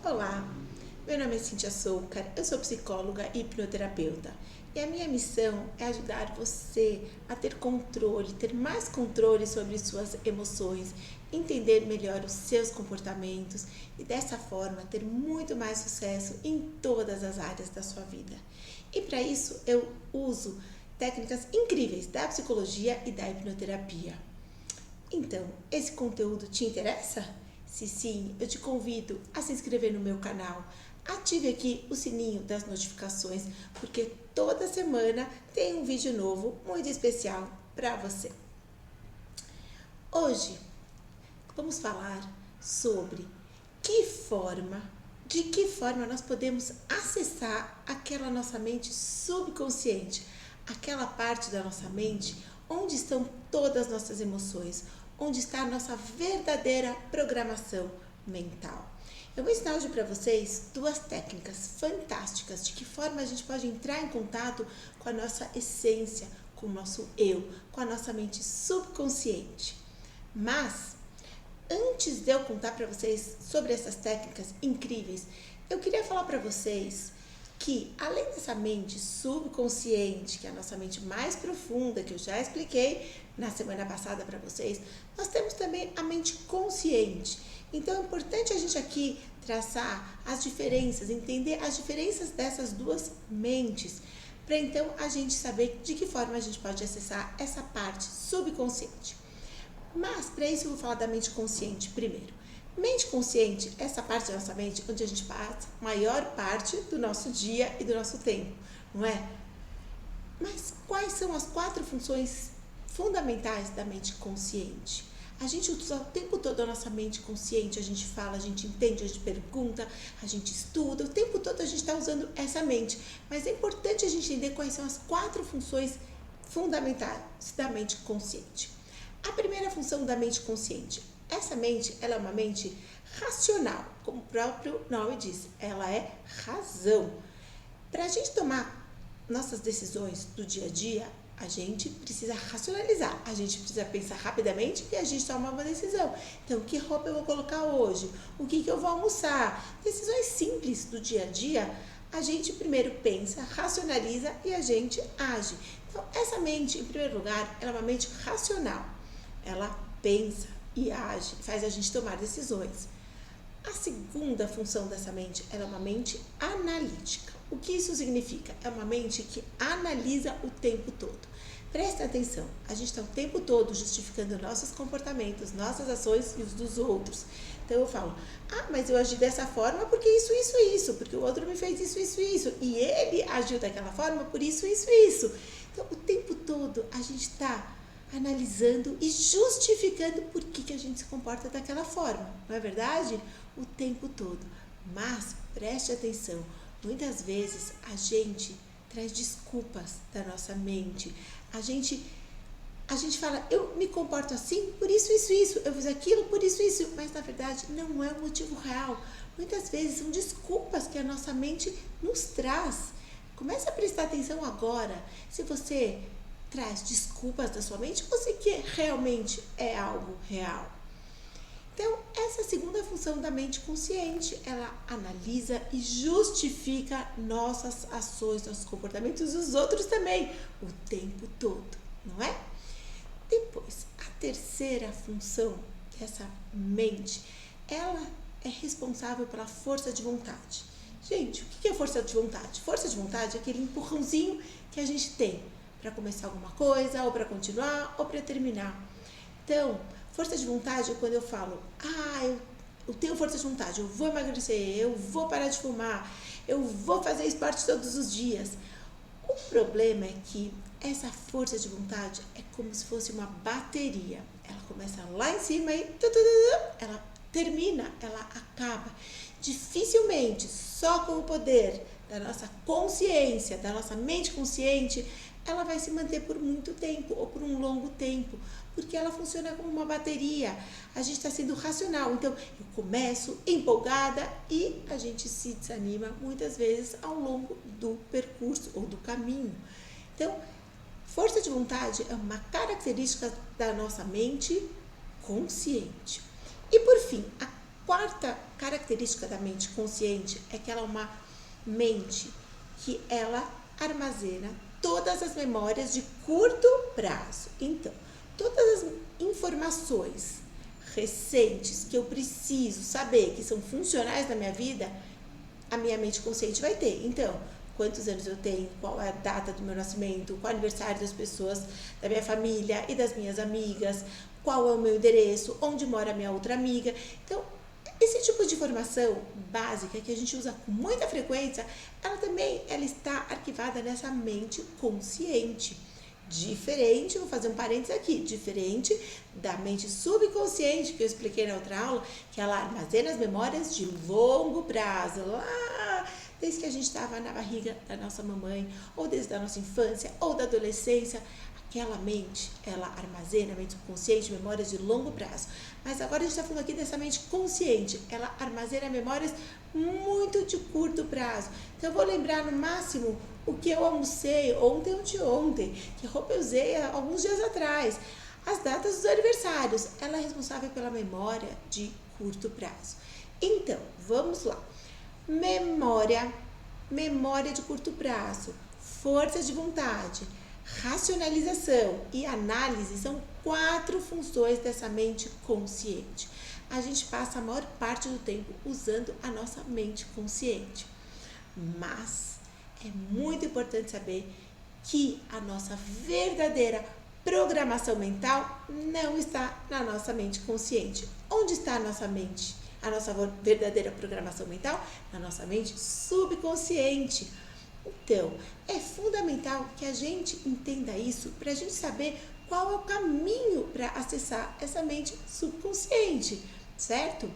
Olá, meu nome é Cíntia Soucar, eu sou psicóloga e hipnoterapeuta e a minha missão é ajudar você a ter controle, ter mais controle sobre suas emoções, entender melhor os seus comportamentos e dessa forma ter muito mais sucesso em todas as áreas da sua vida. E para isso eu uso técnicas incríveis da psicologia e da hipnoterapia. Então, esse conteúdo te interessa? Se sim, eu te convido a se inscrever no meu canal. Ative aqui o sininho das notificações, porque toda semana tem um vídeo novo muito especial para você. Hoje, vamos falar sobre de que forma nós podemos acessar aquela nossa mente subconsciente, aquela parte da nossa mente onde estão todas as nossas emoções, onde está a nossa verdadeira programação mental. Eu vou ensinar hoje para vocês duas técnicas fantásticas de que forma a gente pode entrar em contato com a nossa essência, com o nosso eu, com a nossa mente subconsciente. Mas, antes de eu contar para vocês sobre essas técnicas incríveis, eu queria falar para vocês que, além dessa mente subconsciente, que é a nossa mente mais profunda, que eu já expliquei na semana passada para vocês, nós temos também a mente consciente. Então, é importante a gente aqui traçar as diferenças, entender as diferenças dessas duas mentes, para então a gente saber de que forma a gente pode acessar essa parte subconsciente. Mas, para isso, eu vou falar da mente consciente primeiro. Mente consciente, essa parte da nossa mente onde a gente passa a maior parte do nosso dia e do nosso tempo, não é? Mas quais são as 4 funções fundamentais da mente consciente? A gente usa o tempo todo a nossa mente consciente, a gente fala, a gente entende, a gente pergunta, a gente estuda, o tempo todo a gente está usando essa mente. Mas é importante a gente entender quais são as 4 funções fundamentais da mente consciente. A primeira função da mente consciente. Essa mente, ela é uma mente racional, como o próprio nome diz, ela é razão. Para a gente tomar nossas decisões do dia a dia, a gente precisa racionalizar, a gente precisa pensar rapidamente e a gente toma uma decisão. Então, que roupa eu vou colocar hoje? O que eu vou almoçar? Decisões simples do dia a dia, a gente primeiro pensa, racionaliza e a gente age. Então, essa mente, em primeiro lugar, ela é uma mente racional. Ela pensa e age, faz a gente tomar decisões. A segunda função dessa mente é uma mente analítica. O que isso significa? É uma mente que analisa o tempo todo. Presta atenção, a gente está o tempo todo justificando nossos comportamentos, nossas ações e os dos outros. Então eu falo, mas eu agi dessa forma porque isso, porque o outro me fez isso, e ele agiu daquela forma por isso. Então o tempo todo a gente está analisando e justificando por que a gente se comporta daquela forma, não é verdade? O tempo todo. Mas preste atenção, muitas vezes a gente traz desculpas da nossa mente. A gente fala, eu me comporto assim por isso, eu fiz aquilo por isso, mas na verdade não é o motivo real. Muitas vezes são desculpas que a nossa mente nos traz. Comece a prestar atenção agora. Se você traz desculpas da sua mente ou se que realmente é algo real. Então, essa é a segunda função da mente consciente. Ela analisa e justifica nossas ações, nossos comportamentos e os outros também, o tempo todo, não é? Depois, a terceira função dessa mente, ela é responsável pela força de vontade. Gente, o que é força de vontade? Força de vontade é aquele empurrãozinho que a gente tem para começar alguma coisa, ou para continuar, ou para terminar. Então, força de vontade é quando eu falo, eu tenho força de vontade, eu vou emagrecer, eu vou parar de fumar, eu vou fazer esporte todos os dias. O problema é que essa força de vontade é como se fosse uma bateria. Ela começa lá em cima e ela termina, ela acaba. Dificilmente, só com o poder da nossa consciência, da nossa mente consciente, ela vai se manter por muito tempo ou por um longo tempo, porque ela funciona como uma bateria. A gente está sendo racional, então eu começo empolgada e a gente se desanima muitas vezes ao longo do percurso ou do caminho. Então, força de vontade é uma característica da nossa mente consciente. E por fim, a quarta característica da mente consciente é que ela é uma mente que ela armazena todas as memórias de curto prazo. Então, todas as informações recentes que eu preciso saber, que são funcionais na minha vida, a minha mente consciente vai ter. Então, quantos anos eu tenho, qual é a data do meu nascimento, qual é o aniversário das pessoas da minha família e das minhas amigas, qual é o meu endereço, onde mora a minha outra amiga. Então, esse tipo de informação básica que a gente usa com muita frequência, ela está arquivada nessa mente consciente. Diferente, vou fazer um parênteses aqui, diferente da mente subconsciente que eu expliquei na outra aula, que ela armazena as memórias de longo prazo, lá desde que a gente estava na barriga da nossa mamãe, ou desde a nossa infância, ou da adolescência. Aquela mente, ela armazena a mente subconsciente, memórias de longo prazo. Mas agora a gente está falando aqui dessa mente consciente, ela armazena memórias muito de curto prazo. Então eu vou lembrar no máximo o que eu almocei ontem ou de ontem, que roupa eu usei há alguns dias atrás. As datas dos aniversários, ela é responsável pela memória de curto prazo. Então, vamos lá. Memória de curto prazo, força de vontade, racionalização e análise são 4 funções dessa mente consciente. A gente passa a maior parte do tempo usando a nossa mente consciente. Mas é muito importante saber que a nossa verdadeira programação mental não está na nossa mente consciente. Onde está a nossa mente? A nossa verdadeira programação mental? Na nossa mente subconsciente. Então, é fundamental que a gente entenda isso para a gente saber qual é o caminho para acessar essa mente subconsciente, certo?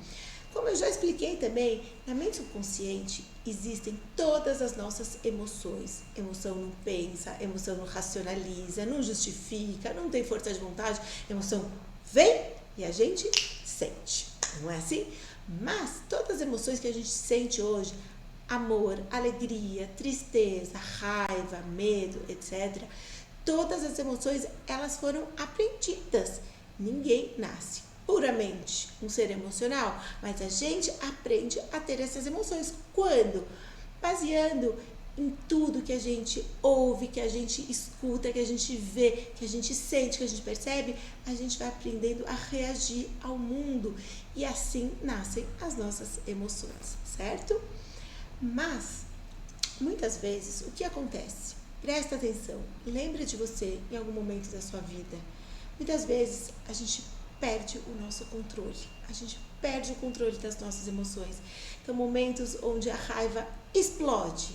Como eu já expliquei também, na mente subconsciente existem todas as nossas emoções. Emoção não pensa, emoção não racionaliza, não justifica, não tem força de vontade. Emoção vem e a gente sente, não é assim? Mas todas as emoções que a gente sente hoje, amor, alegria, tristeza, raiva, medo, etc. Todas as emoções, elas foram aprendidas. Ninguém nasce puramente um ser emocional, mas a gente aprende a ter essas emoções. Quando? Baseando em tudo que a gente ouve, que a gente escuta, que a gente vê, que a gente sente, que a gente percebe, a gente vai aprendendo a reagir ao mundo e assim nascem as nossas emoções, certo? Mas, muitas vezes, o que acontece? Presta atenção, lembra de você em algum momento da sua vida. Muitas vezes a gente perde o nosso controle, a gente perde o controle das nossas emoções. Então, momentos onde a raiva explode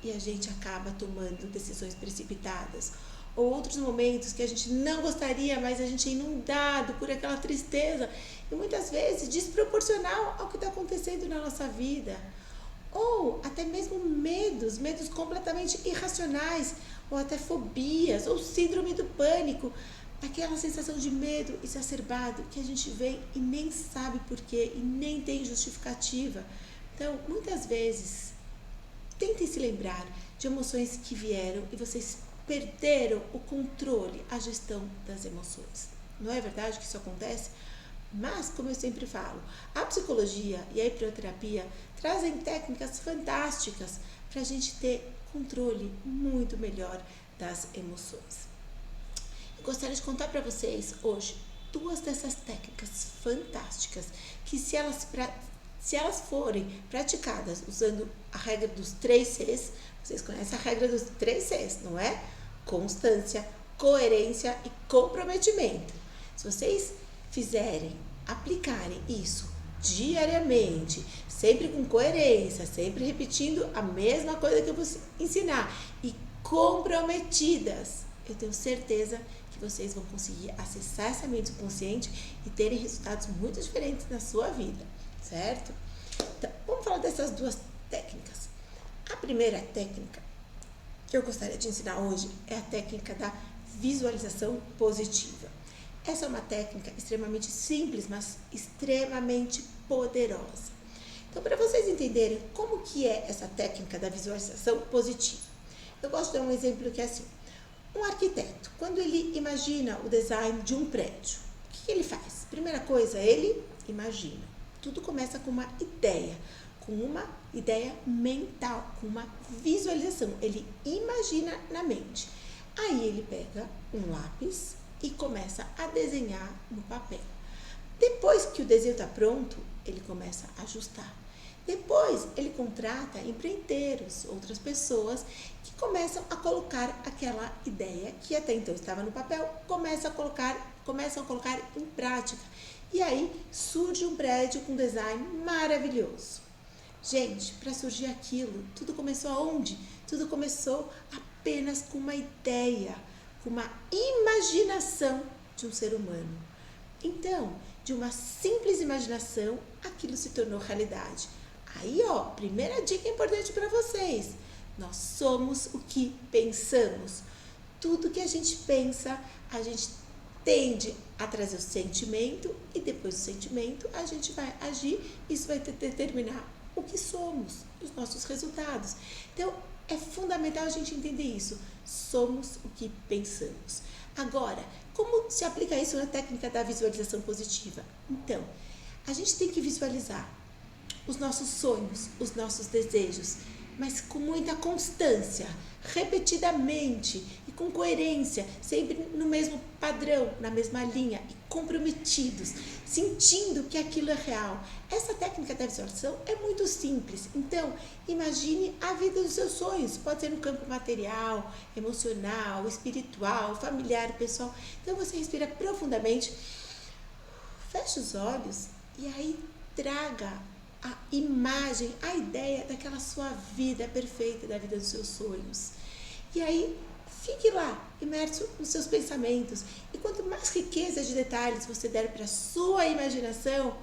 e a gente acaba tomando decisões precipitadas. Ou outros momentos que a gente não gostaria, mas a gente é inundado por aquela tristeza e muitas vezes desproporcional ao que está acontecendo na nossa vida. Ou até mesmo medos completamente irracionais, ou até fobias, ou síndrome do pânico, aquela sensação de medo exacerbado que a gente vem e nem sabe porquê e nem tem justificativa. Então, muitas vezes, tentem se lembrar de emoções que vieram e vocês perderam o controle, a gestão das emoções. Não é verdade que isso acontece? Mas, como eu sempre falo, a psicologia e a hipnoterapia trazem técnicas fantásticas para a gente ter controle muito melhor das emoções. Eu gostaria de contar para vocês hoje 2 dessas técnicas fantásticas que se elas forem praticadas usando a regra dos 3 Cs, vocês conhecem a regra dos 3 Cs, não é? Constância, coerência e comprometimento. Se vocês aplicarem isso diariamente, sempre com coerência, sempre repetindo a mesma coisa que eu vou ensinar e comprometidas, eu tenho certeza que vocês vão conseguir acessar essa mente consciente e terem resultados muito diferentes na sua vida, certo? Então, vamos falar dessas 2 técnicas. A primeira técnica que eu gostaria de ensinar hoje é a técnica da visualização positiva. Essa é uma técnica extremamente simples, mas extremamente poderosa. Então, para vocês entenderem como que é essa técnica da visualização positiva, eu gosto de dar um exemplo que é assim. Um arquiteto, quando ele imagina o design de um prédio, o que ele faz? Primeira coisa, ele imagina. Tudo começa com uma ideia mental, com uma visualização. Ele imagina na mente. Aí ele pega um lápis e começa a desenhar no papel. Depois que o desenho está pronto, ele começa a ajustar. Depois ele contrata empreiteiros, outras pessoas que começam a colocar aquela ideia que até então estava no papel, começam a colocar em prática. E aí surge um prédio com design maravilhoso. Gente, para surgir aquilo, tudo começou aonde? Tudo começou apenas com uma ideia, com uma imaginação de um ser humano. Então, de uma simples imaginação, aquilo se tornou realidade. Aí, primeira dica importante para vocês. Nós somos o que pensamos. Tudo que a gente pensa, a gente tende a trazer o sentimento e depois do sentimento a gente vai agir. Isso vai determinar o que somos, os nossos resultados. Então, é fundamental a gente entender isso. Somos o que pensamos. Agora, como se aplica isso na técnica da visualização positiva? Então, a gente tem que visualizar os nossos sonhos, os nossos desejos, mas com muita constância, repetidamente e com coerência, sempre no mesmo padrão, na mesma linha e comprometidos, sentindo que aquilo é real. Essa técnica da visualização é muito simples. Então, imagine a vida dos seus sonhos. Pode ser no campo material, emocional, espiritual, familiar, pessoal. Então, você respira profundamente, fecha os olhos e aí traga a imagem, a ideia daquela sua vida perfeita, da vida dos seus sonhos. E aí, fique lá, imerso nos seus pensamentos. E quanto mais riqueza de detalhes você der para a sua imaginação,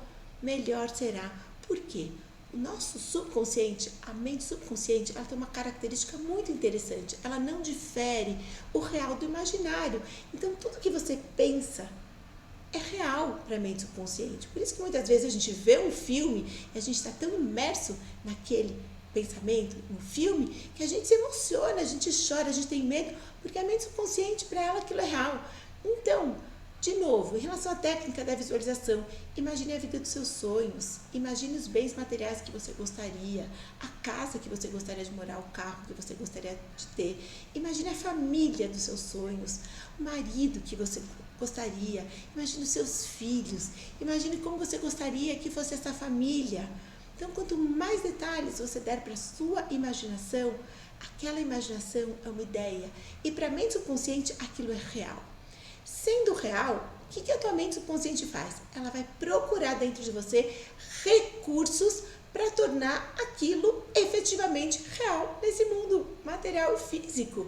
melhor será. Por quê? O nosso subconsciente, a mente subconsciente, ela tem uma característica muito interessante. Ela não difere o real do imaginário. Então, tudo que você pensa é real para a mente subconsciente. Por isso que muitas vezes a gente vê um filme e a gente está tão imerso naquele pensamento, no filme, que a gente se emociona, a gente chora, a gente tem medo, porque a mente subconsciente, para ela, aquilo é real. Então, de novo, em relação à técnica da visualização, imagine a vida dos seus sonhos, imagine os bens materiais que você gostaria, a casa que você gostaria de morar, o carro que você gostaria de ter, imagine a família dos seus sonhos, o marido que você gostaria, imagine os seus filhos, imagine como você gostaria que fosse essa família. Então, quanto mais detalhes você der para a sua imaginação, aquela imaginação é uma ideia. E para a mente subconsciente, aquilo é real. Sendo real, o que a tua mente subconsciente faz? Ela vai procurar dentro de você recursos para tornar aquilo efetivamente real nesse mundo material e físico.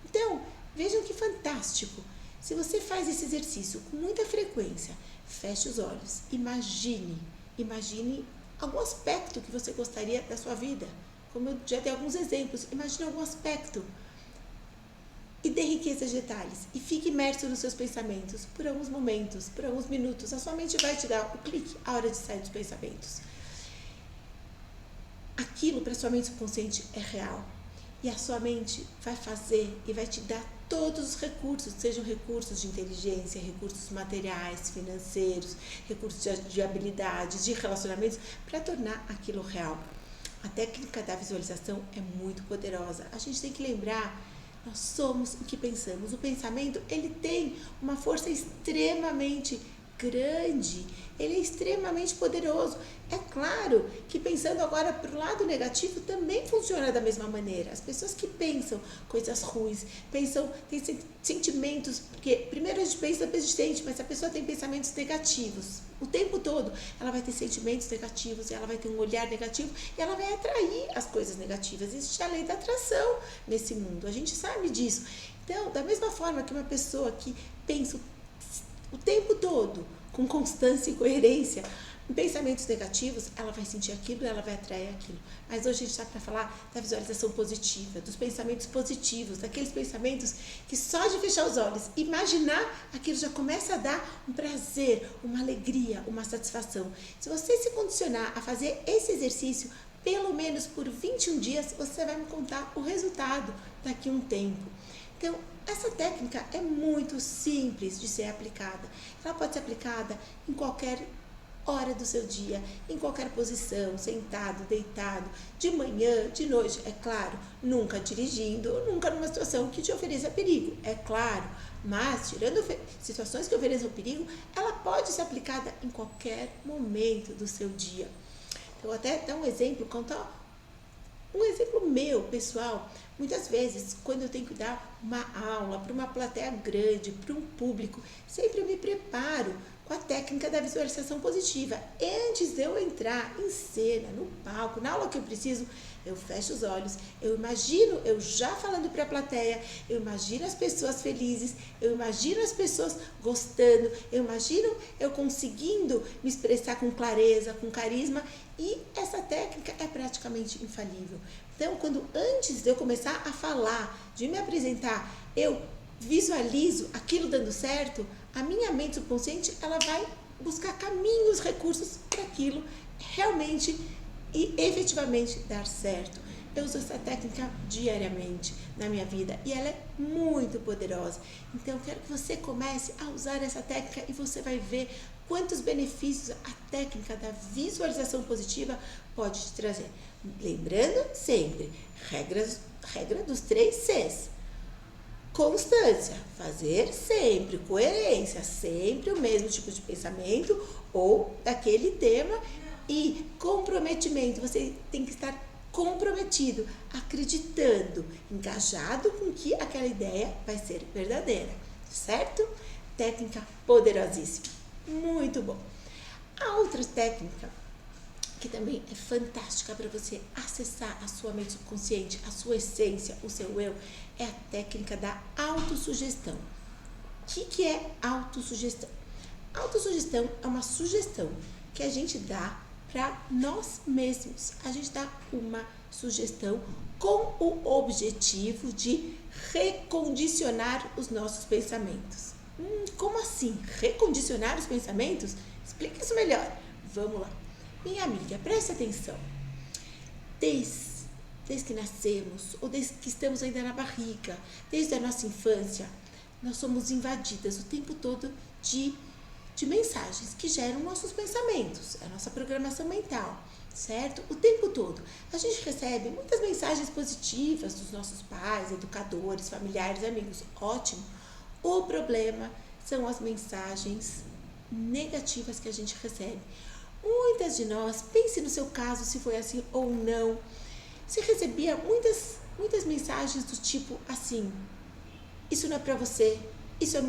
Então, vejam que fantástico. Se você faz esse exercício com muita frequência, feche os olhos, imagine algum aspecto que você gostaria da sua vida. Como eu já dei alguns exemplos, imagine algum aspecto e dê riqueza de detalhes. E fique imerso nos seus pensamentos por alguns momentos, por alguns minutos. A sua mente vai te dar o clique, a hora de sair dos pensamentos. Aquilo para sua mente subconsciente é real. E a sua mente vai fazer e vai te dar todos os recursos, sejam recursos de inteligência, recursos materiais, financeiros, recursos de habilidades, de relacionamentos, para tornar aquilo real. A técnica da visualização é muito poderosa. A gente tem que lembrar, nós somos o que pensamos. O pensamento, ele tem uma força extremamente grande, ele é extremamente poderoso. É claro que pensando agora para o lado negativo também funciona da mesma maneira. As pessoas que pensam coisas ruins, têm sentimentos, porque primeiro a gente pensa persistente, mas se a pessoa tem pensamentos negativos o tempo todo, ela vai ter sentimentos negativos, ela vai ter um olhar negativo e ela vai atrair as coisas negativas. Existe a lei da atração nesse mundo, a gente sabe disso. Então, da mesma forma que uma pessoa que pensa o tempo todo, com constância e coerência, em pensamentos negativos, ela vai sentir aquilo e ela vai atrair aquilo. Mas hoje a gente está para falar da visualização positiva, dos pensamentos positivos, daqueles pensamentos que só de fechar os olhos, imaginar aquilo já começa a dar um prazer, uma alegria, uma satisfação. Se você se condicionar a fazer esse exercício, pelo menos por 21 dias, você vai me contar o resultado daqui a um tempo. Então, essa técnica é muito simples de ser aplicada. Ela pode ser aplicada em qualquer hora do seu dia, em qualquer posição, sentado, deitado, de manhã, de noite, é claro, nunca dirigindo, nunca numa situação que te ofereça perigo, é claro, mas tirando situações que ofereçam perigo, ela pode ser aplicada em qualquer momento do seu dia. Então, até dar um exemplo, contar um exemplo meu, pessoal. Muitas vezes, quando eu tenho que dar uma aula para uma plateia grande, para um público, sempre eu me preparo com a técnica da visualização positiva. Antes de eu entrar em cena, no palco, na aula que eu preciso, eu fecho os olhos, eu imagino eu já falando para a plateia, eu imagino as pessoas felizes, eu imagino as pessoas gostando, eu imagino eu conseguindo me expressar com clareza, com carisma, e essa técnica é praticamente infalível. Então, quando antes de eu começar a falar, de me apresentar, eu visualizo aquilo dando certo, a minha mente subconsciente ela vai buscar caminhos, recursos para aquilo realmente e efetivamente dar certo. Eu uso essa técnica diariamente na minha vida e ela é muito poderosa. Então, eu quero que você comece a usar essa técnica e você vai ver quantos benefícios a técnica da visualização positiva pode te trazer. Lembrando sempre, regra dos 3 Cs. Constância, fazer sempre, coerência, sempre o mesmo tipo de pensamento ou daquele tema, e comprometimento, você tem que estar comprometido, acreditando, engajado com que aquela ideia vai ser verdadeira, certo? Técnica poderosíssima, muito bom. A outra técnica que também é fantástica para você acessar a sua mente subconsciente, a sua essência, o seu eu, é a técnica da autossugestão. O que é autossugestão? Autossugestão é uma sugestão que a gente dá para nós mesmos. A gente dá uma sugestão com o objetivo de recondicionar os nossos pensamentos. Como assim? Recondicionar os pensamentos? Explica isso melhor. Vamos lá. Minha amiga, preste atenção. Desde que nascemos, ou desde que estamos ainda na barriga, desde a nossa infância, nós somos invadidas o tempo todo de mensagens que geram nossos pensamentos, a nossa programação mental, certo? O tempo todo. A gente recebe muitas mensagens positivas dos nossos pais, educadores, familiares, amigos. Ótimo. O problema são as mensagens negativas que a gente recebe. Muitas de nós, pense no seu caso, se foi assim ou não, você recebia muitas mensagens do tipo assim: isso não é pra você, isso é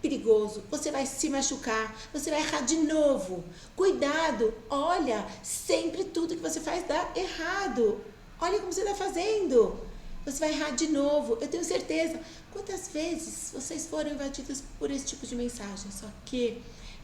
perigoso, você vai se machucar, você vai errar de novo, cuidado, olha, sempre tudo que você faz dá errado, olha como você está fazendo, você vai errar de novo, eu tenho certeza. Quantas vezes vocês foram invadidos por esse tipo de mensagem? Só que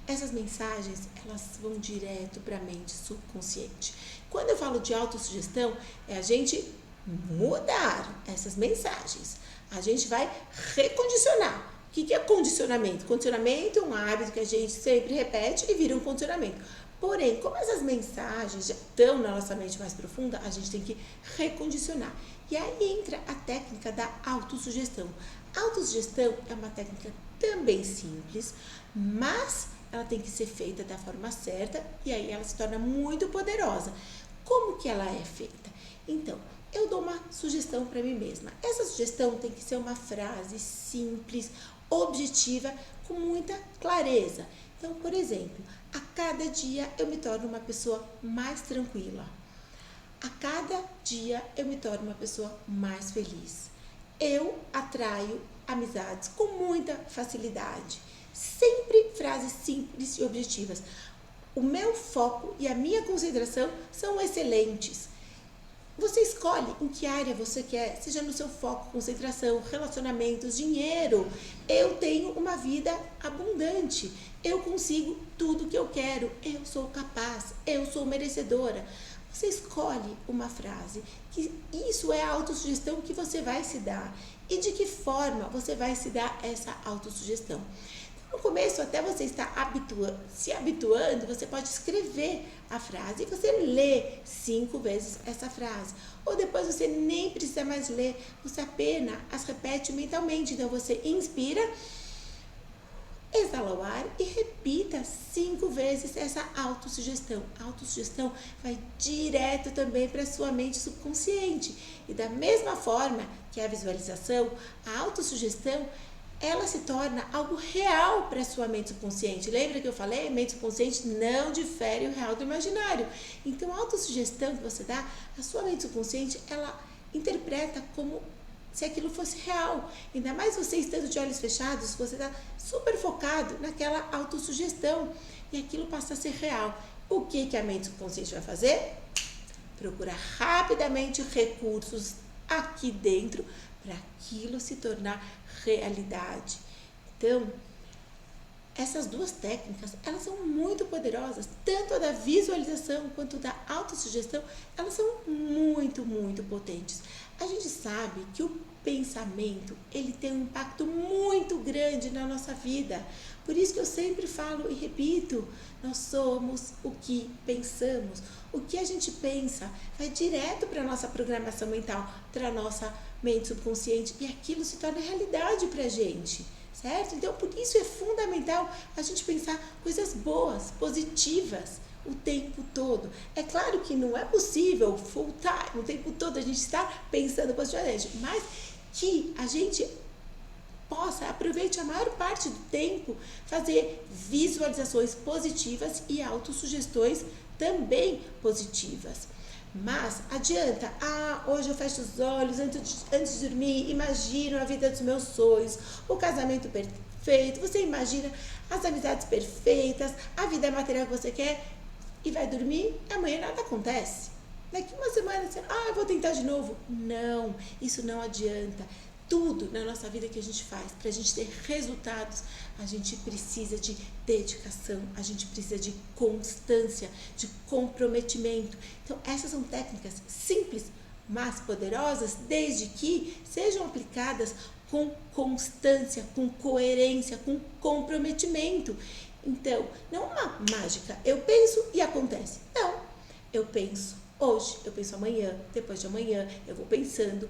essas mensagens, elas vão direto para a mente subconsciente. Quando eu falo de autossugestão, é a gente mudar essas mensagens, a gente vai recondicionar. O que é condicionamento? Condicionamento é um hábito que a gente sempre repete e vira um condicionamento. Porém, como essas mensagens já estão na nossa mente mais profunda, a gente tem que recondicionar. E aí entra a técnica da autossugestão. A autossugestão é uma técnica também simples, mas ela tem que ser feita da forma certa e aí ela se torna muito poderosa. Como que ela é feita? Então, eu dou uma sugestão para mim mesma. Essa sugestão tem que ser uma frase simples, objetiva, com muita clareza. Então, por exemplo, a cada dia eu me torno uma pessoa mais tranquila. A cada dia eu me torno uma pessoa mais feliz. Eu atraio amizades com muita facilidade. Sempre frases simples e objetivas. O meu foco e a minha concentração são excelentes. Você escolhe em que área você quer, seja no seu foco, concentração, relacionamentos, dinheiro. Eu tenho uma vida abundante. Eu consigo tudo que eu quero. Eu sou capaz. Eu sou merecedora. Você escolhe uma frase, que isso é a autossugestão que você vai se dar. E de que forma você vai se dar essa autossugestão? No começo, até você estar se habituando, você pode escrever a frase e você lê 5 vezes essa frase. Ou depois você nem precisa mais ler, você apenas as repete mentalmente. Então, você inspira, exala o ar e repita 5 vezes essa autossugestão. A autossugestão vai direto também para a sua mente subconsciente. E da mesma forma que a visualização, a autossugestão, ela se torna algo real para a sua mente subconsciente. Lembra que eu falei? A mente subconsciente não difere o real do imaginário. Então, a autossugestão que você dá, a sua mente subconsciente, ela interpreta como se aquilo fosse real. Ainda mais você estando de olhos fechados, você está super focado naquela autossugestão e aquilo passa a ser real. O que a mente subconsciente vai fazer? Procurar rapidamente recursos aqui dentro para aquilo se tornar realidade. Então, essas duas técnicas, elas são muito poderosas, tanto a da visualização quanto da autossugestão, elas são muito, muito potentes. A gente sabe que o pensamento, ele tem um impacto muito grande na nossa vida. Por isso que eu sempre falo e repito, nós somos o que pensamos. O que a gente pensa vai direto para a nossa programação mental, para a nossa mente subconsciente e aquilo se torna realidade para a gente. Certo? Então, por isso é fundamental a gente pensar coisas boas, positivas, o tempo todo. É claro que não é possível full time, o tempo todo a gente estar pensando positivamente, mas que a gente possa, aproveite a maior parte do tempo, fazer visualizações positivas e autossugestões também positivas. Mas adianta, hoje eu fecho os olhos antes de dormir, imagino a vida dos meus sonhos, o casamento perfeito, você imagina as amizades perfeitas, a vida material que você quer e vai dormir, amanhã nada acontece. Daqui uma semana você, eu vou tentar de novo. Não, isso não adianta. Tudo na nossa vida que a gente faz, para a gente ter resultados, a gente precisa de dedicação, a gente precisa de constância, de comprometimento. Então, essas são técnicas simples, mas poderosas, desde que sejam aplicadas com constância, com coerência, com comprometimento. Então, não uma mágica, eu penso e acontece. Não, eu penso hoje, eu penso amanhã, depois de amanhã, eu vou pensando,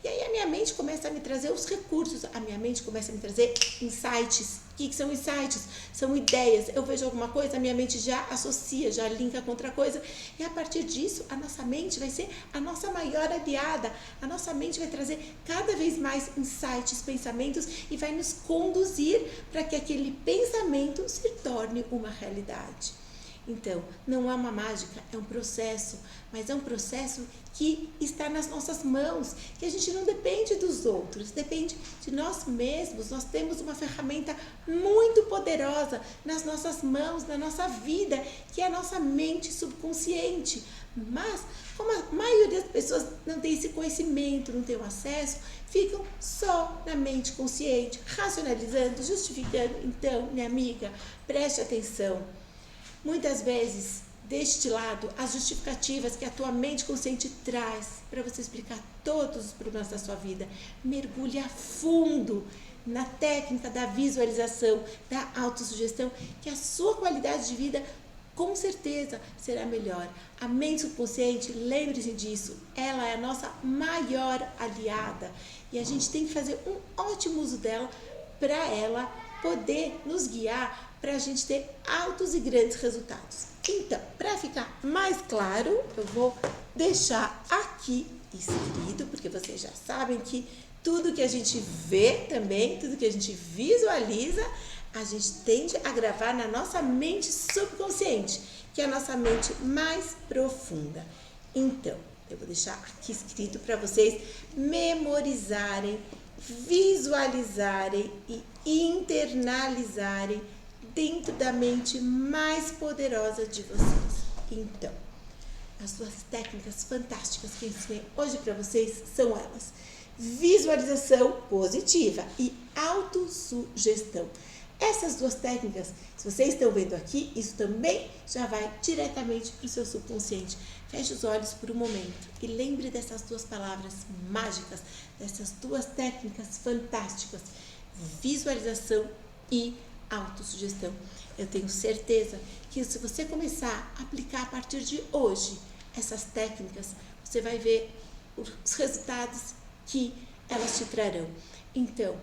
e aí a minha mente começa a me trazer os recursos, a minha mente começa a me trazer insights. O que são insights? São ideias. Eu vejo alguma coisa, a minha mente já associa, já linka com outra coisa, e a partir disso, a nossa mente vai ser a nossa maior aliada, a nossa mente vai trazer cada vez mais insights, pensamentos, e vai nos conduzir para que aquele pensamento se torne uma realidade. Então, não é uma mágica, é um processo, mas é um processo que está nas nossas mãos, que a gente não depende dos outros, depende de nós mesmos. Nós temos uma ferramenta muito poderosa nas nossas mãos, na nossa vida, que é a nossa mente subconsciente. Mas, como a maioria das pessoas não tem esse conhecimento, não tem o acesso, ficam só na mente consciente, racionalizando, justificando. Então, minha amiga, preste atenção. Muitas vezes, deixe de lado as justificativas que a tua mente consciente traz para você explicar todos os problemas da sua vida. Mergulhe a fundo na técnica da visualização, da autossugestão, que a sua qualidade de vida com certeza será melhor. A mente subconsciente, lembre-se disso, ela é a nossa maior aliada e a gente tem que fazer um ótimo uso dela para ela poder nos guiar, para a gente ter altos e grandes resultados. Então, para ficar mais claro, eu vou deixar aqui escrito, porque vocês já sabem que tudo que a gente vê também, tudo que a gente visualiza, a gente tende a gravar na nossa mente subconsciente, que é a nossa mente mais profunda. Então, eu vou deixar aqui escrito para vocês memorizarem, visualizarem e internalizarem dentro da mente mais poderosa de vocês. Então, as duas técnicas fantásticas que eu ensinei hoje para vocês são elas: visualização positiva e autossugestão. Essas duas técnicas, se vocês estão vendo aqui, isso também já vai diretamente para o seu subconsciente. Feche os olhos por um momento e lembre dessas duas palavras mágicas, dessas duas técnicas fantásticas: visualização e autossugestão. Eu tenho certeza que se você começar a aplicar a partir de hoje essas técnicas, você vai ver os resultados que elas te trarão. Então,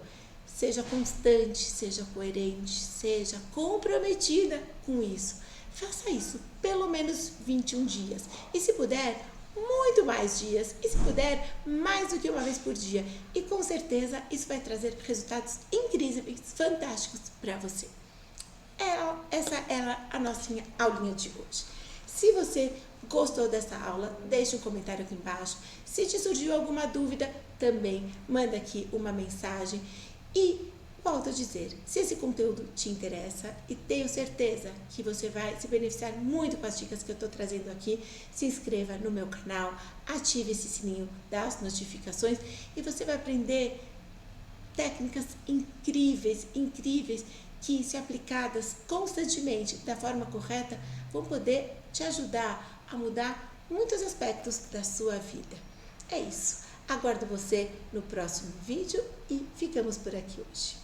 Seja constante, seja coerente, seja comprometida com isso. Faça isso pelo menos 21 dias. E se puder, muito mais dias. E se puder, mais do que uma vez por dia. E com certeza isso vai trazer resultados incríveis, fantásticos para você. Essa era a nossa aulinha de hoje. Se você gostou dessa aula, deixe um comentário aqui embaixo. Se te surgiu alguma dúvida, também manda aqui uma mensagem. E volto a dizer, se esse conteúdo te interessa, e tenho certeza que você vai se beneficiar muito com as dicas que eu estou trazendo aqui, se inscreva no meu canal, ative esse sininho das notificações e você vai aprender técnicas incríveis, que, se aplicadas constantemente da forma correta, vão poder te ajudar a mudar muitos aspectos da sua vida. É isso. Aguardo você no próximo vídeo e ficamos por aqui hoje.